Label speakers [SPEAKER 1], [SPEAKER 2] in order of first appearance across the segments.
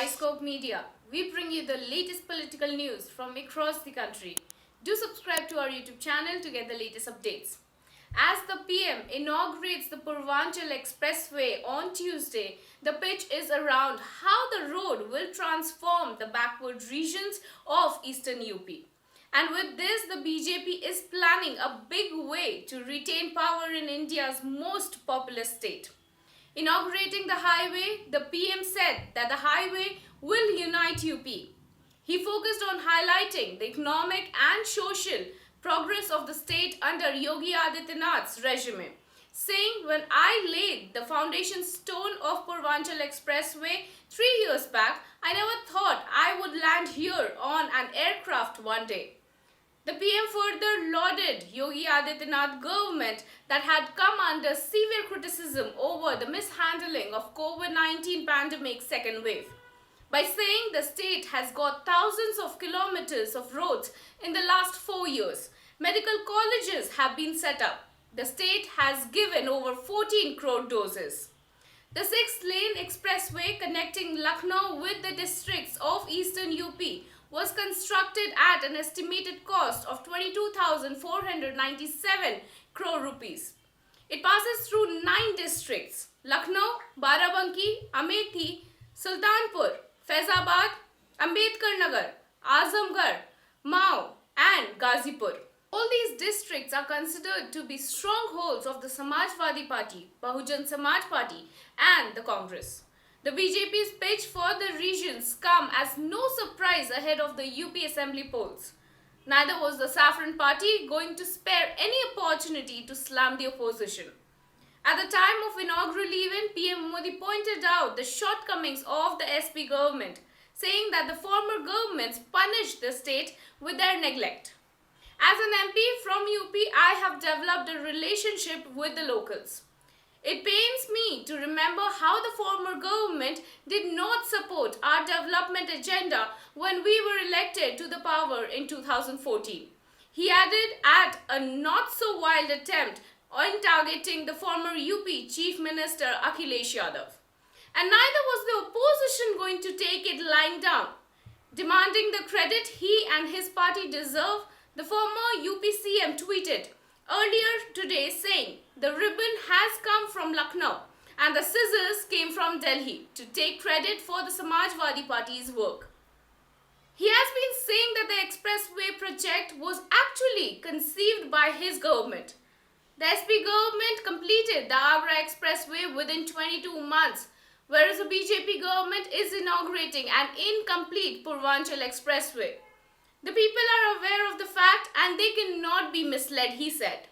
[SPEAKER 1] Biscope Media. We bring you the latest political news from across the country. Do subscribe to our YouTube channel to get the latest updates. As the PM inaugurates the Purvanchal Expressway on Tuesday, the pitch is around how the road will transform the backward regions of eastern UP. And with this, the BJP is planning a big way to retain power in India's most populous state. Inaugurating the highway, the PM said that the highway will unite UP. He focused on highlighting the economic and social progress of the state under Yogi Adityanath's regime, saying, "When I laid the foundation stone of Purvanchal Expressway 3 years back, I never thought I would land here on an aircraft one day." The PM further lauded Yogi Adityanath government that had come under severe criticism over the mishandling of COVID-19 pandemic second wave, by saying the state has got thousands of kilometers of roads in the last 4 years. Medical colleges have been set up. The state has given over 14 crore doses. The 6-lane expressway connecting Lucknow with the districts of eastern UP was constructed at an estimated cost of 22,497 crore rupees. It passes through 9 districts: Lucknow, Barabanki, Amethi, Sultanpur, Faizabad, Ambedkar Nagar, Azamgarh, Mao and Gazipur. All these districts are considered to be strongholds of the Samajwadi Party, Bahujan Samaj Party and the Congress. The BJP's pitch for the regions come as no surprise ahead of the UP Assembly polls. Neither was the Saffron Party going to spare any opportunity to slam the opposition. At the time of inaugural event, PM Modi pointed out the shortcomings of the SP government, saying that the former governments punished the state with their neglect. As an MP from UP, I have developed a relationship with the locals. It pains me to remember how the former government did not support our development agenda when we were elected to the power in 2014. He added at a not so wild attempt on targeting the former UP Chief Minister Akhilesh Yadav. And neither was the opposition going to take it lying down. Demanding the credit he and his party deserve, the former UP CM tweeted earlier today saying, "The ribbon has come from Lucknow and the scissors came from Delhi," to take credit for the Samajwadi Party's work. He has been saying that the expressway project was actually conceived by his government. The SP government completed the Agra Expressway within 22 months, whereas the BJP government is inaugurating an incomplete Purvanchal Expressway. The people are aware of the fact and they cannot be misled, he said.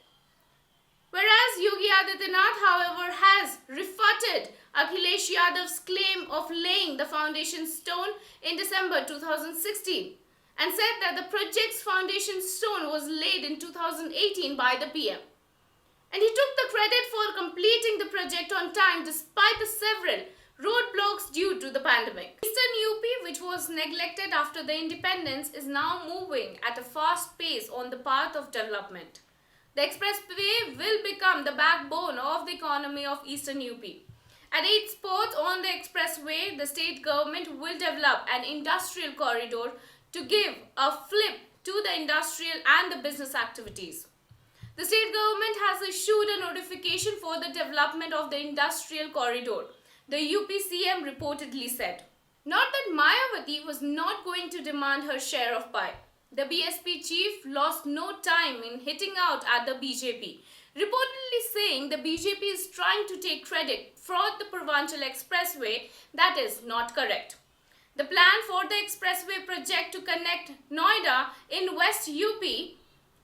[SPEAKER 1] Whereas Yogi Adityanath, however, has refuted Akhilesh Yadav's claim of laying the foundation stone in December 2016 and said that the project's foundation stone was laid in 2018 by the PM. And he took the credit for completing the project on time despite the several roadblocks due to the pandemic. Eastern UP, which was neglected after the independence, is now moving at a fast pace on the path of development. The expressway will become the backbone of the economy of eastern UP. At 8 spots on the expressway, the state government will develop an industrial corridor to give a flip to the industrial and the business activities. The state government has issued a notification for the development of the industrial corridor, the UP CM reportedly said. Not that Mayawati was not going to demand her share of pie. The BSP chief lost no time in hitting out at the BJP, reportedly saying the BJP is trying to take credit for the Purvanchal Expressway. That is not correct. The plan for the expressway project to connect Noida in West UP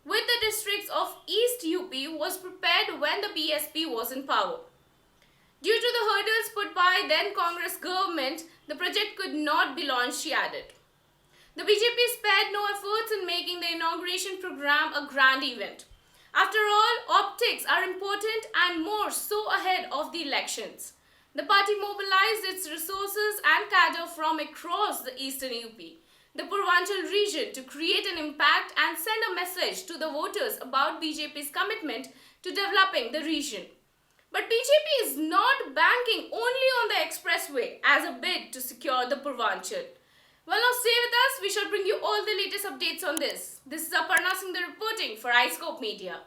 [SPEAKER 1] with the districts of East UP was prepared when the BSP was in power. Due to the hurdles put by then Congress government, the project could not be launched, she added. The BJP spared no efforts in making the inauguration program a grand event. After all, optics are important and more so ahead of the elections. The party mobilized its resources and cadre from across the eastern UP, the Purvanchal region, to create an impact and send a message to the voters about BJP's commitment to developing the region. But BJP is not banking only on the expressway as a bid to secure the Purvanchal. Well, now stay with us. We shall bring you all the latest updates on this. This is Aparna Singh reporting for iScope Media.